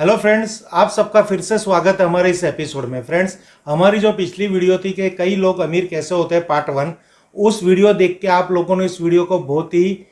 Hello friends, आप सबका फिर से स्वागत है हमारे इस एपिसोड में। फ्रेंड्स, हमारी जो पिछली वीडियो थी कि कई लोग अमीर कैसे होते हैं पार्ट 1, उस वीडियो देख के आप लोगों ने इस वीडियो को बहुत ही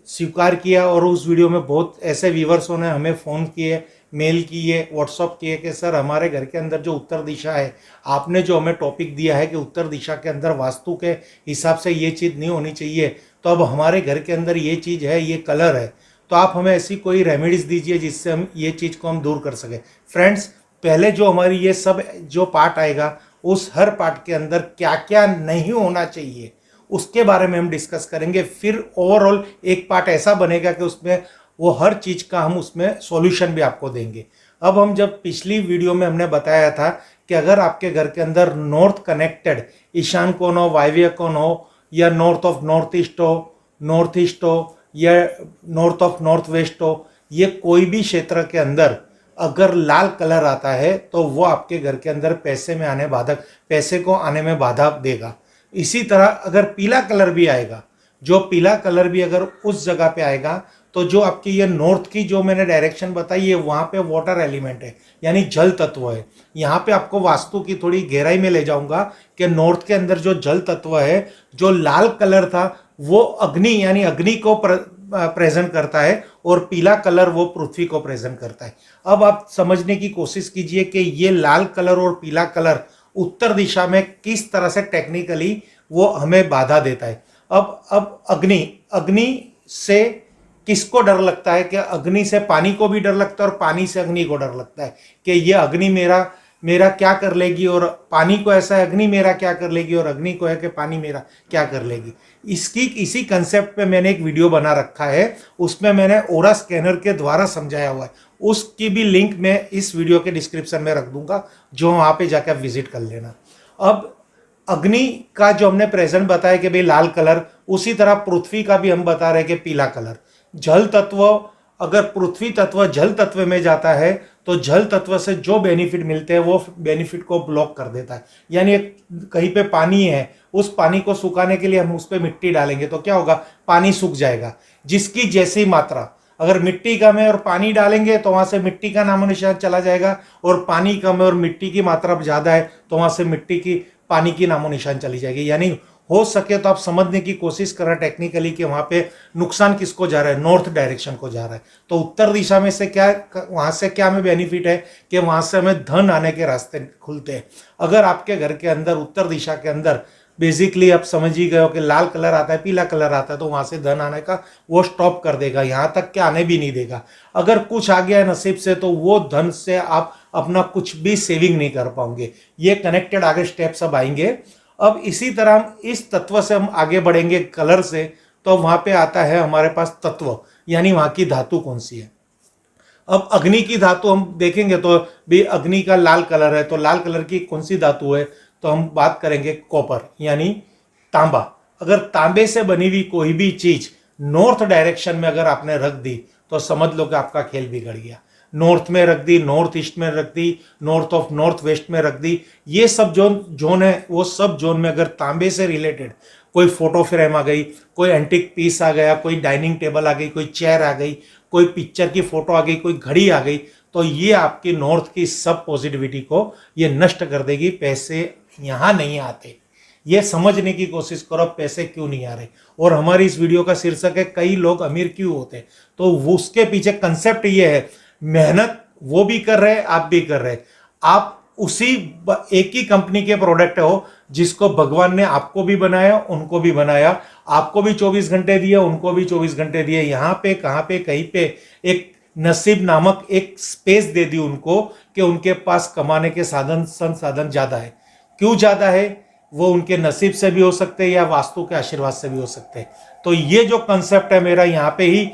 स्वीकार किया और उस वीडियो में बहुत ऐसे व्यूवर्सों ने हमें फ़ोन किए, मेल किए, व्हाट्सअप किए कि सर हमारे घर के अंदर जो उत्तर दिशा है, आपने जो हमें टॉपिक दिया है कि उत्तर दिशा के अंदर वास्तु के हिसाब से ये चीज़ नहीं होनी चाहिए, तो अब हमारे घर के अंदर ये चीज़ है, ये कलर है, तो आप हमें ऐसी कोई रेमेडीज़ दीजिए जिससे हम ये चीज़ को हम दूर कर सकें। फ्रेंड्स, पहले जो हमारी ये सब जो पार्ट आएगा, उस हर पार्ट के अंदर क्या क्या नहीं होना चाहिए उसके बारे में हम डिस्कस करेंगे। फिर ओवरऑल एक पार्ट ऐसा बनेगा कि उसमें वो हर चीज़ का हम उसमें सॉल्यूशन भी आपको देंगे। अब हम जब पिछली वीडियो में हमने बताया था कि अगर आपके घर के अंदर नॉर्थ कनेक्टेड ईशान कोण हो, वायव्य कोण हो, या नॉर्थ ऑफ नॉर्थ ईस्ट हो या नॉर्थ ऑफ नॉर्थ वेस्ट हो, ये कोई भी क्षेत्र के अंदर अगर लाल कलर आता है तो वो आपके घर के अंदर पैसे को आने में बाधा देगा। इसी तरह अगर पीला कलर भी आएगा, जो पीला कलर भी अगर उस जगह पे आएगा, तो जो आपकी ये नॉर्थ की जो मैंने डायरेक्शन बताई है, वहाँ पे वाटर एलिमेंट है, यानी जल तत्व है। यहाँ पे आपको वास्तु की थोड़ी गहराई में ले जाऊंगा कि नॉर्थ के अंदर जो जल तत्व है, जो लाल कलर था वो अग्नि यानी अग्नि को प्रेजेंट करता है और पीला कलर वो पृथ्वी को प्रेजेंट करता है। अब आप समझने की कोशिश कीजिए कि ये लाल कलर और पीला कलर उत्तर दिशा में किस तरह से टेक्निकली वो हमें बाधा देता है। अब अग्नि से किसको डर लगता है कि अग्नि से पानी को भी डर लगता है और पानी से अग्नि को डर लगता है कि ये अग्नि मेरा क्या कर लेगी, और पानी को ऐसा है अग्नि मेरा क्या कर लेगी, और अग्नि को है कि पानी मेरा क्या कर लेगी। इसी कंसेप्ट पे मैंने एक वीडियो बना रखा है, उसमें मैंने ओरा स्कैनर के द्वारा समझाया हुआ है। उसकी भी लिंक मैं इस वीडियो के डिस्क्रिप्शन में रख दूंगा, जो वहाँ पे जाकर आप विजिट कर लेना। अब अग्नि का जो हमने प्रेजेंट बताया कि भाई लाल कलर, उसी तरह पृथ्वी का भी हम बता रहे कि पीला कलर। जल तत्व, अगर पृथ्वी तत्व जल तत्व में जाता है तो जल तत्व से जो बेनिफिट मिलते हैं वो बेनिफिट को ब्लॉक कर देता है। यानी कहीं पे पानी है, उस पानी को सुखाने के लिए हम उस पर मिट्टी डालेंगे तो क्या होगा, पानी सूख जाएगा। जिसकी जैसी मात्रा, अगर मिट्टी कम है और पानी डालेंगे तो वहां से मिट्टी का नामो निशान चला जाएगा, और पानी कम है और मिट्टी की मात्रा ज्यादा है तो वहां से पानी की नामो निशान चली जाएगी। यानी हो सके तो आप समझने की कोशिश करें टेक्निकली कि वहां पे नुकसान किसको जा रहा है, नॉर्थ डायरेक्शन को जा रहा है। तो उत्तर दिशा में से क्या, वहां से क्या हमें बेनिफिट है कि वहां से हमें धन आने के रास्ते खुलते हैं। अगर आपके घर के अंदर उत्तर दिशा के अंदर बेसिकली आप समझ ही गए हो कि लाल कलर आता है, पीला कलर आता है, तो वहां से धन आने का वो स्टॉप कर देगा, यहां तक कि आने भी नहीं देगा। अगर कुछ आ गया है नसीब से तो वो धन से आप अपना कुछ भी सेविंग नहीं कर पाओगे। ये कनेक्टेड आगे स्टेप सब आएंगे। अब इसी तरह हम इस तत्व से हम आगे बढ़ेंगे कलर से, तो वहां पे आता है हमारे पास तत्व, यानी वहां की धातु कौन सी है। अब अग्नि की धातु हम देखेंगे तो भी अग्नि का लाल कलर है, तो लाल कलर की कौन सी धातु है, तो हम बात करेंगे कॉपर यानी तांबा। अगर तांबे से बनी हुई कोई भी चीज नॉर्थ डायरेक्शन में अगर आपने रख दी तो समझ लो कि आपका खेल बिगड़ गया। नॉर्थ में रख दी, नॉर्थ ईस्ट में रख दी, नॉर्थ ऑफ नॉर्थ वेस्ट में रख दी, ये सब जोन है, वो सब जोन में अगर तांबे से रिलेटेड कोई फोटो फ्रेम आ गई, कोई एंटिक पीस आ गया, कोई डाइनिंग टेबल आ गई, कोई चेयर आ गई, कोई पिक्चर की फोटो आ गई, कोई घड़ी आ गई, तो ये आपकी नॉर्थ की सब पॉजिटिविटी को ये नष्ट कर देगी। पैसे यहां नहीं आते, ये समझने की कोशिश करो पैसे क्यों नहीं आ रहे। और हमारी इस वीडियो का शीर्षक है कई लोग अमीर क्यों होते, तो उसके पीछे कंसेप्ट ये है, मेहनत वो भी कर रहे हैं, आप भी कर रहे हैं, आप उसी एक ही कंपनी के प्रोडक्ट हो जिसको भगवान ने आपको भी बनाया, उनको भी बनाया, आपको भी 24 घंटे दिए, उनको भी 24 घंटे दिए। यहाँ पे कहाँ पे कहीं पे एक नसीब नामक एक स्पेस दे दी उनको कि उनके पास कमाने के संसाधन ज्यादा है। क्यों ज्यादा है, वो उनके नसीब से भी हो सकते हैं या वास्तु के आशीर्वाद से भी हो सकते हैं। तो ये जो कंसेप्ट है मेरा यहाँ पे ही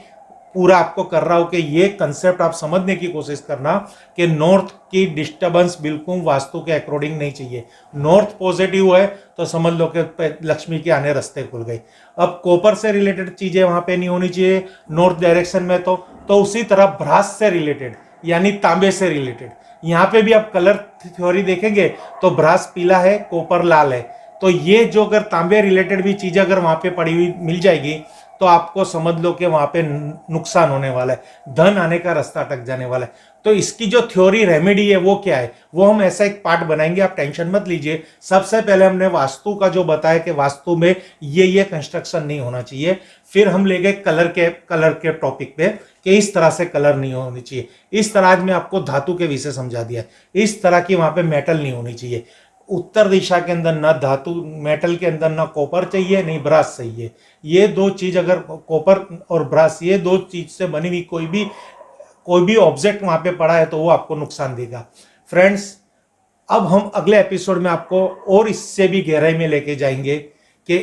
पूरा आपको कर रहा हूं कि ये कंसेप्ट आप समझने की कोशिश करना कि नॉर्थ की डिस्टर्बेंस बिल्कुल वास्तु के अकॉर्डिंग नहीं चाहिए। नॉर्थ पॉजिटिव है तो समझ लो कि लक्ष्मी के आने रास्ते खुल गए। अब कॉपर से रिलेटेड चीजें वहां पे नहीं होनी चाहिए नॉर्थ डायरेक्शन में, तो उसी तरह ब्रास से रिलेटेड यानी तांबे से रिलेटेड, यहाँ पे भी आप कलर थ्योरी देखेंगे तो ब्रास पीला है, कॉपर लाल है, तो ये जो अगर तांबे रिलेटेड भी चीजें अगर वहां पे पड़ी हुई मिल जाएगी तो आपको समझ लो कि वहां पे नुकसान होने वाला है, धन आने का रास्ता अटक जाने वाला है। तो इसकी जो थ्योरी रेमेडी है वो क्या है, वो हम ऐसा एक पार्ट बनाएंगे, आप टेंशन मत लीजिए। सबसे पहले हमने वास्तु का जो बताया कि वास्तु में ये कंस्ट्रक्शन नहीं होना चाहिए, फिर हम ले गए कलर के टॉपिक पे कि इस तरह से कलर नहीं होनी चाहिए, इस तरह आज मैं आपको धातु के विषय समझा दिया, इस तरह की वहां पे मेटल नहीं होनी चाहिए, उत्तर दिशा के अंदर ना धातु मेटल के अंदर ना कॉपर चाहिए नहीं ब्रास चाहिए। ये दो चीज, अगर कॉपर और ब्रास ये दो चीज से बनी हुई कोई भी ऑब्जेक्ट वहां पे पड़ा है तो वो आपको नुकसान देगा। फ्रेंड्स, अब हम अगले एपिसोड में आपको और इससे भी गहराई में लेके जाएंगे कि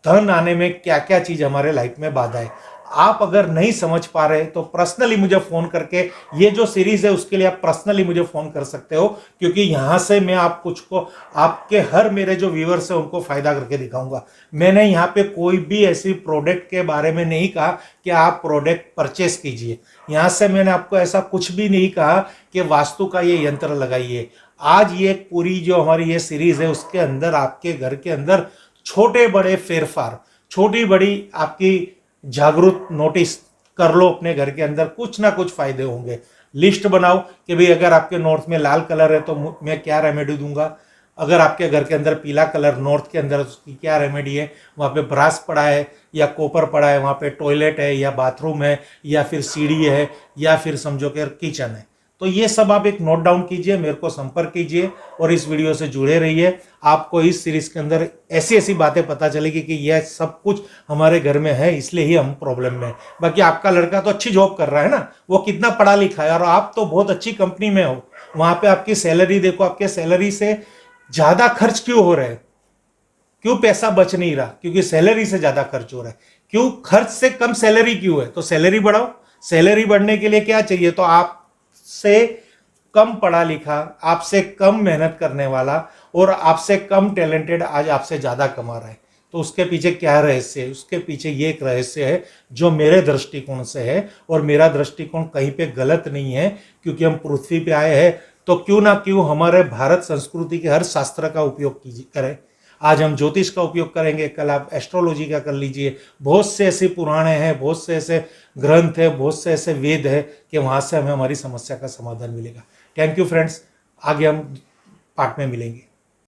धन आने में क्या क्या चीज हमारे लाइफ में बाधा है। आप अगर नहीं समझ पा रहे तो पर्सनली मुझे फोन करके, ये जो सीरीज है उसके लिए आप पर्सनली मुझे फोन कर सकते हो, क्योंकि यहां से मैं आप कुछ को आपके हर मेरे जो व्यूअर्स है उनको फायदा करके दिखाऊंगा। मैंने यहाँ पे कोई भी ऐसी प्रोडक्ट के बारे में नहीं कहा कि आप प्रोडक्ट परचेस कीजिए, यहां से मैंने आपको ऐसा कुछ भी नहीं कहा कि वास्तु का ये यंत्र लगाइए। आज ये पूरी जो हमारी ये सीरीज है उसके अंदर आपके घर के अंदर छोटे बड़े फेरफार, छोटी बड़ी आपकी जागरूक नोटिस कर लो, अपने घर के अंदर कुछ ना कुछ फायदे होंगे। लिस्ट बनाओ कि भाई अगर आपके नॉर्थ में लाल कलर है तो मैं क्या रेमेडी दूंगा, अगर आपके घर के अंदर पीला कलर नॉर्थ के अंदर उसकी क्या रेमेडी है, वहाँ पे ब्रास पड़ा है या कॉपर पड़ा है, वहाँ पे टॉयलेट है या बाथरूम है या फिर सीढ़ी है या फिर समझो कि किचन है। तो ये सब आप एक नोट डाउन कीजिए, मेरे को संपर्क कीजिए और इस वीडियो से जुड़े रहिए। आपको इस सीरीज के अंदर ऐसी ऐसी बातें पता चलेगी कि यह सब कुछ हमारे घर में है, इसलिए ही हम प्रॉब्लम में है। बाकी आपका लड़का तो अच्छी जॉब कर रहा है ना, वो कितना पढ़ा लिखा है और आप तो बहुत अच्छी कंपनी में हो, वहां पे आपकी सैलरी देखो, आपके सैलरी से ज्यादा खर्च क्यों हो रहा है, क्यों पैसा बच नहीं रहा, क्योंकि सैलरी से ज्यादा खर्च हो रहा है। क्यों खर्च से कम सैलरी क्यों है, तो सैलरी बढ़ाओ। सैलरी बढ़ने के लिए क्या चाहिए, तो आपसे कम पढ़ा लिखा, आपसे कम मेहनत करने वाला और आपसे कम टैलेंटेड आज आपसे ज्यादा कमा रहा है। तो उसके पीछे क्या रहस्य है, उसके पीछे ये एक रहस्य है जो मेरे दृष्टिकोण से है, और मेरा दृष्टिकोण कहीं पे गलत नहीं है, क्योंकि हम पृथ्वी पे आए हैं तो क्यों ना क्यों हमारे भारत संस्कृति के हर शास्त्र का उपयोग करें। आज हम ज्योतिष का उपयोग करेंगे, कल आप एस्ट्रोलॉजी का कर लीजिए। बहुत से ऐसे पुराणे हैं, बहुत से ऐसे ग्रंथ है, बहुत से ऐसे वेद है कि वहां से हमें हमारी समस्या का समाधान मिलेगा। थैंक यू फ्रेंड्स, आगे हम पार्ट में मिलेंगे।